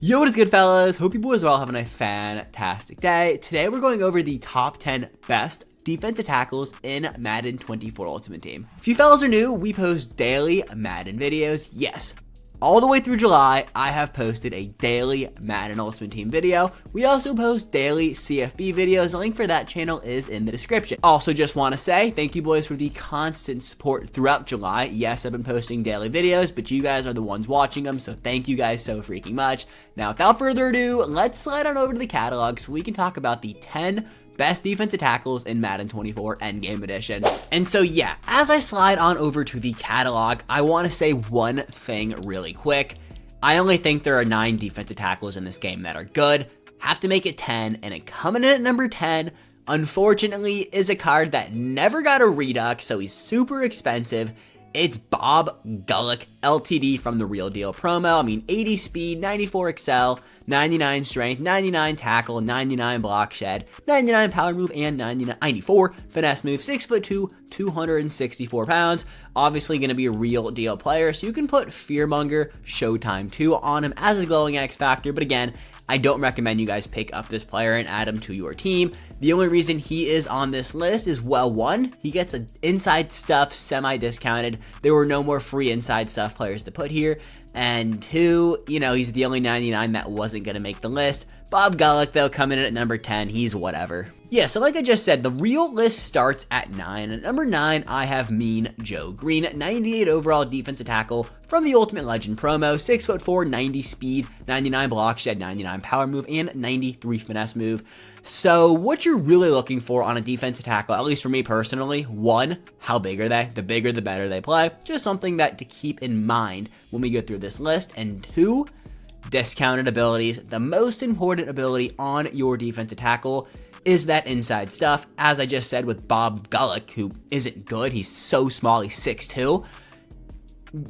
Yo, what is good, fellas? Hope you boys are all having a fantastic day. Today, we're going over the top 10 best defensive tackles in Madden 24 Ultimate Team. If you fellas are new, we post daily Madden videos. Yes, all the way through July, I have posted a daily Madden Ultimate Team video. We also post daily CFB videos. The link for that channel is in the description. Also, just want to say thank you boys for the constant support throughout July. Yes, I've been posting daily videos, but you guys are the ones watching them, so thank you guys so freaking much. Now, without further ado, let's slide on over to the catalog so we can talk about the 10 best defensive tackles in Madden 24 Endgame Edition. And so yeah, as I slide on over to the catalog, I want to say one thing really quick. I only think there are 9 defensive tackles in this game that are good. Have to make it 10, and it coming in at number 10, unfortunately, is a card that never got a redux, so he's super expensive. It's Bob Gullick, LTD from the Real Deal promo. I mean, 80 speed, 94 excel, 99 strength, 99 tackle, 99 block shed, 99 power move, and 94 finesse move. 6'2", 264 pounds. Obviously going to be a Real Deal player, so you can put Fearmonger Showtime 2 on him as a glowing X Factor, but again, I don't recommend you guys pick up this player and add him to your team. The only reason he is on this list is, well, one, he gets an inside stuff semi-discounted. There were no more free inside stuff players to put here. And two, you know, he's the only 99 that wasn't going to make the list. Bob Gullick, though, coming in at number 10, he's whatever. Yeah, so like I just said, the real list starts at 9. At number 9, I have Mean Joe Green, 98 overall defensive tackle from the Ultimate Legend promo, 6'4", 90 speed, 99 block shed, 99 power move, and 93 finesse move. So what you're really looking for on a defensive tackle, at least for me personally, one, how big are they? The bigger, the better they play. Just something that to keep in mind when we go through this list. And two, discounted abilities. The most important ability on your defensive tackle is that inside stuff. As I just said with Bob Gullick, who isn't good. He's so small. He's 6'2".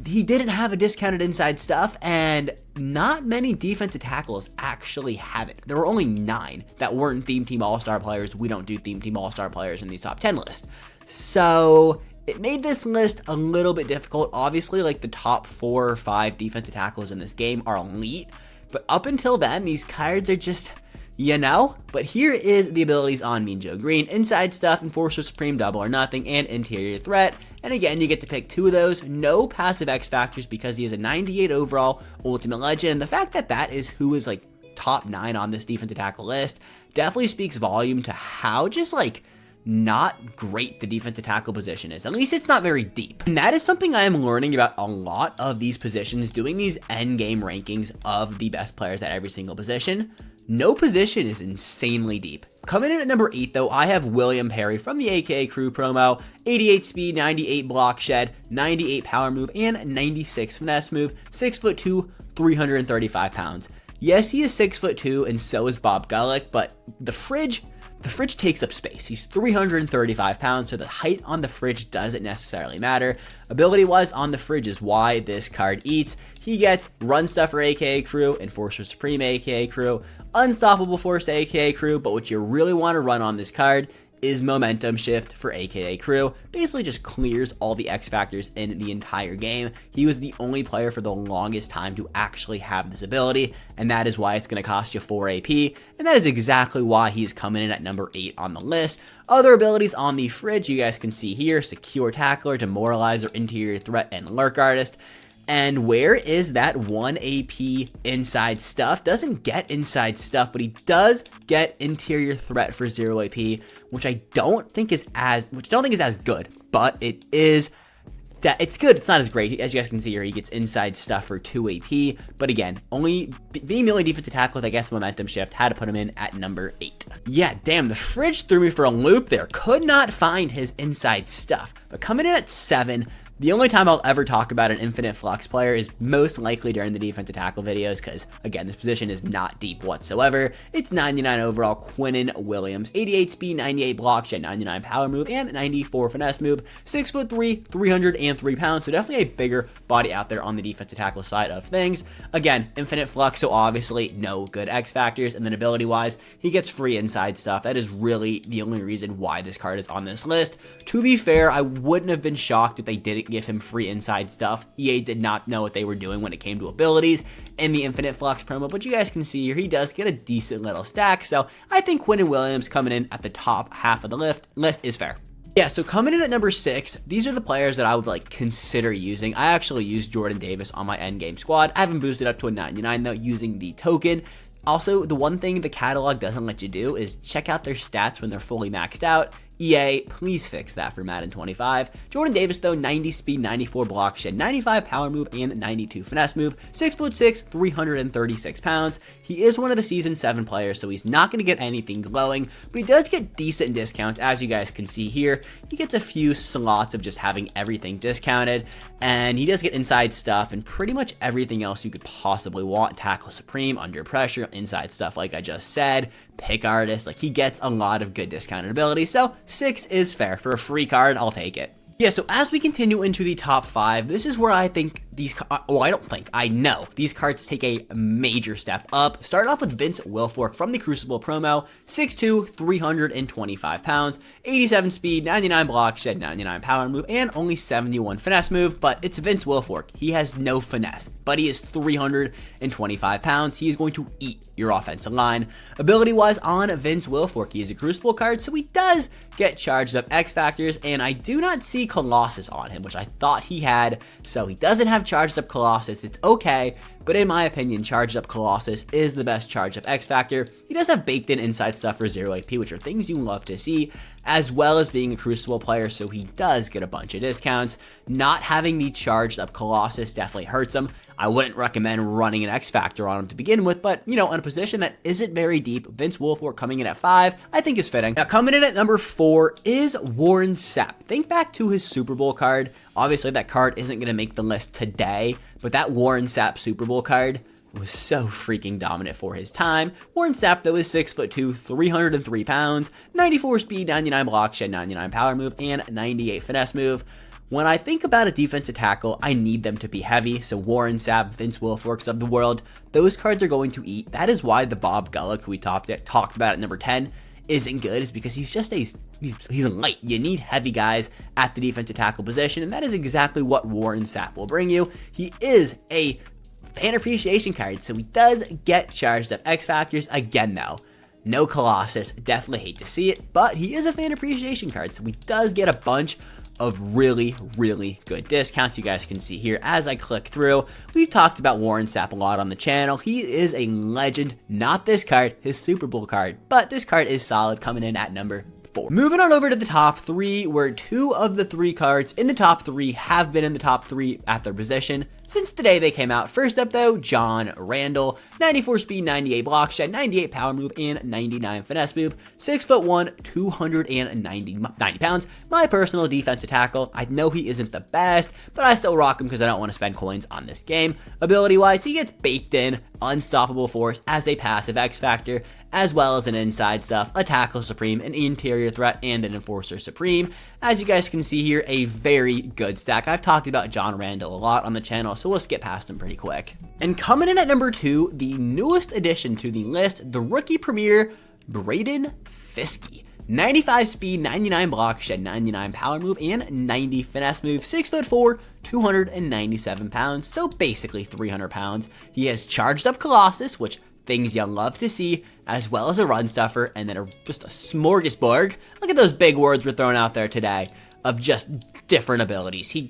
He didn't have a discounted inside stuff, and not many defensive tackles actually have it. There were only 9 that weren't Theme Team All-Star players. We don't do Theme Team All-Star players in these top 10 lists. So it made this list a little bit difficult. Obviously, like the top 4 or 5 defensive tackles in this game are elite, but up until then, these cards are just, you know. But here is the abilities on Mean Joe Green: inside stuff, Enforcer Supreme, double or nothing, and interior threat. And again, you get to pick 2 of those. No passive X factors because he is a 98 overall Ultimate Legend. And the fact that that is who is like top 9 on this defensive tackle list definitely speaks volume to how just like not great the defensive tackle position is. At least it's not very deep. And that is something I am learning about a lot of these positions, doing these end game rankings of the best players at every single position. No position is insanely deep. Coming in at number 8, though, I have William Perry from the AKA Crew promo, 88 speed, 98 block shed, 98 power move, and 96 finesse move, 6'2", 335 pounds. Yes, he is 6'2", and so is Bob Gullick, but the fridge takes up space. He's 335 pounds, so the height on the fridge doesn't necessarily matter. Ability-wise, on the fridge is why this card eats. He gets Run Stuffer AKA Crew, Enforcer Supreme AKA Crew, Unstoppable Force AKA Crew, but what you really want to run on this card is Momentum Shift for AKA Crew. Basically just clears all the X factors in the entire game. He was the only player for the longest time to actually have this ability, and that is why it's going to cost you 4 AP, and that is exactly why he's coming in at number 8 on the list. Other abilities on the fridge you guys can see here: Secure Tackler, Demoralizer, Interior Threat, and Lurk Artist. And where is that 1 AP inside stuff? Doesn't get inside stuff, but he does get interior threat for 0 AP, which I don't think is as good, but it is that it's good. It's not as great. As you guys can see here, he gets inside stuff for 2 AP, but again, being the only defensive tackle that gets momentum shift, had to put him in at number 8. Yeah, damn, the fridge threw me for a loop there. Could not find his inside stuff, but coming in at 7, the only time I'll ever talk about an infinite flux player is most likely during the defensive tackle videos, because, again, this position is not deep whatsoever. It's 99 overall Quinnen Williams, 88 speed, 98 block shed, 99 power move, and 94 finesse move, 6'3", 303 pounds, so definitely a bigger body out there on the defensive tackle side of things. Again, infinite flux, so obviously no good X factors, and then ability-wise, he gets free inside stuff. That is really the only reason why this card is on this list. To be fair, I wouldn't have been shocked if they didn't give him free inside stuff. EA did not know what they were doing when it came to abilities in the Infinite Flux promo, but you guys can see here he does get a decent little stack, so I think Quinnen Williams coming in at the top half of the list is fair. Yeah, so coming in at number 6, these are the players that I would like consider using. I actually used Jordan Davis on my endgame squad. I haven't boosted up to a 99 though using the token. Also, the one thing the catalog doesn't let you do is check out their stats when they're fully maxed out. EA, please fix that for Madden 25. Jordan Davis, though, 90 speed, 94 block shed, 95 power move, and 92 finesse move. 6'6", 336 pounds. He is one of the Season 7 players, so he's not going to get anything glowing, but he does get decent discounts, as you guys can see here. He gets a few slots of just having everything discounted, and he does get inside stuff and pretty much everything else you could possibly want. Tackle Supreme, under pressure, inside stuff like I just said, pick artist, like he gets a lot of good discounted ability, so 6 is fair. For a free card, I'll take it. Yeah, so as we continue into the top 5, this is where I think these, I know these cards take a major step up. Start off with Vince Wilfork from the Crucible promo, 6'2", 325 pounds, 87 speed, 99 block shed, 99 power move, and only 71 finesse move, but it's Vince Wilfork. He has no finesse, but he is 325 pounds. He is going to eat your offensive line. Ability-wise on Vince Wilfork, he is a Crucible card, so he does get charged up X Factors, and I do not see Colossus on him, which I thought he had, so he doesn't have charged up Colossus. It's okay, but in my opinion, charged up Colossus is the best charged up X Factor. He does have baked in inside stuff for 0 AP, which are things you love to see, as well as being a Crucible player, so he does get a bunch of discounts. Not having the charged up Colossus definitely hurts him. I wouldn't recommend running an X Factor on him to begin with, but, you know, in a position that isn't very deep, Vince Wilfork coming in at 5, I think is fitting. Now, coming in at number 4 is Warren Sapp. Think back to his Super Bowl card. Obviously, that card isn't going to make the list today, but that Warren Sapp Super Bowl card was so freaking dominant for his time. Warren Sapp, though, is 6'2", 303 pounds, 94 speed, 99 block shed, 99 power move, and 98 finesse move. When I think about a defensive tackle, I need them to be heavy, so Warren Sapp, Vince Wilforks of the world, those cards are going to eat. That is why the Bob Gullick, who we talked about at number 10, isn't good, is because he's just he's light. You need heavy guys at the defensive tackle position, and that is exactly what Warren Sapp will bring you. He is a fan appreciation card, so he does get charged up X Factors again, though. No Colossus, definitely hate to see it, but he is a fan appreciation card, so he does get a bunch of really, really good discounts. You guys can see here as I click through. We've talked about Warren Sapp a lot on the channel. He is a legend, not this card, his Super Bowl card, but this card is solid, coming in at number 4. Moving on over to the top 3, where 2 of the 3 cards in the top 3 have been in the top 3 at their position since the day they came out. First up, though, John Randle, 94 speed, 98 block shed, 98 power move, and 99 finesse move. 6'1", 290 pounds. My personal defensive tackle. I know he isn't the best, but I still rock him because I don't want to spend coins on this game. Ability-wise, he gets baked in, unstoppable force as a passive X Factor, as well as an inside stuff, a tackle supreme, an interior threat, and an enforcer supreme. As you guys can see here, a very good stack. I've talked about John Randle a lot on the channel, so we'll skip past him pretty quick. And coming in at number 2, the newest addition to the list, the rookie premier, Braden Fiske. 95 speed, 99 block shed, 99 power move, and 90 finesse move. 6'4", 297 pounds, so basically 300 pounds. He has charged up Colossus, which things you love to see, as well as a run stuffer, and then just a smorgasbord. Look at those big words we're throwing out there today of just different abilities. He,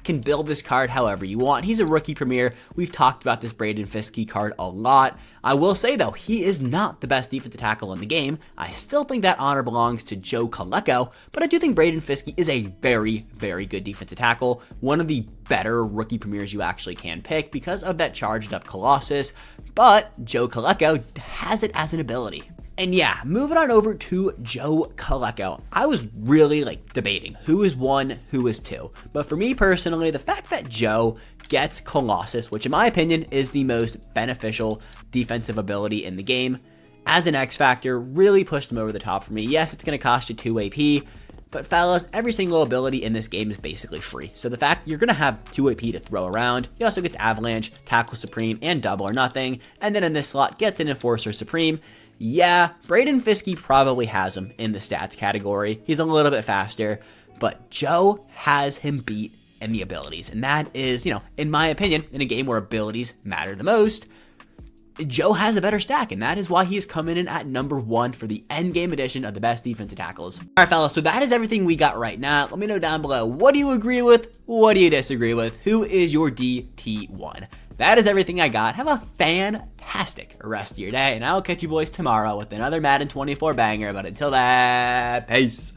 can build this card however you want. He's a rookie premier. We've talked about this Braden Fiske card a lot. I will say, though, he is not the best defensive tackle in the game. I still think that honor belongs to Joe Colecco, but I do think Braden Fiske is a very, very good defensive tackle. One of the better rookie premiers you actually can pick because of that charged up Colossus, but Joe Colecco has it as an ability. And yeah, moving on over to Joe Colecco. I was really debating who is 1, who is 2. But for me personally, the fact that Joe gets Colossus, which in my opinion is the most beneficial defensive ability in the game, as an X Factor, really pushed him over the top for me. Yes, it's going to cost you 2 AP, but fellas, every single ability in this game is basically free. So the fact you're going to have 2 AP to throw around, he also gets Avalanche, Tackle Supreme, and Double or Nothing, and then in this slot gets an Enforcer Supreme. Yeah, Braden Fiske probably has him in the stats category. He's a little bit faster, but Joe has him beat and the abilities. And that is, in my opinion, in a game where abilities matter the most, Joe has a better stack, and that is why he is coming in at number 1 for the endgame edition of the best defensive tackles. All right, fellas, so that is everything we got right now. Let me know down below, what do you agree with? What do you disagree with? Who is your DT1? That is everything I got. Have a fantastic rest of your day, and I will catch you boys tomorrow with another Madden 24 banger. But until then, peace.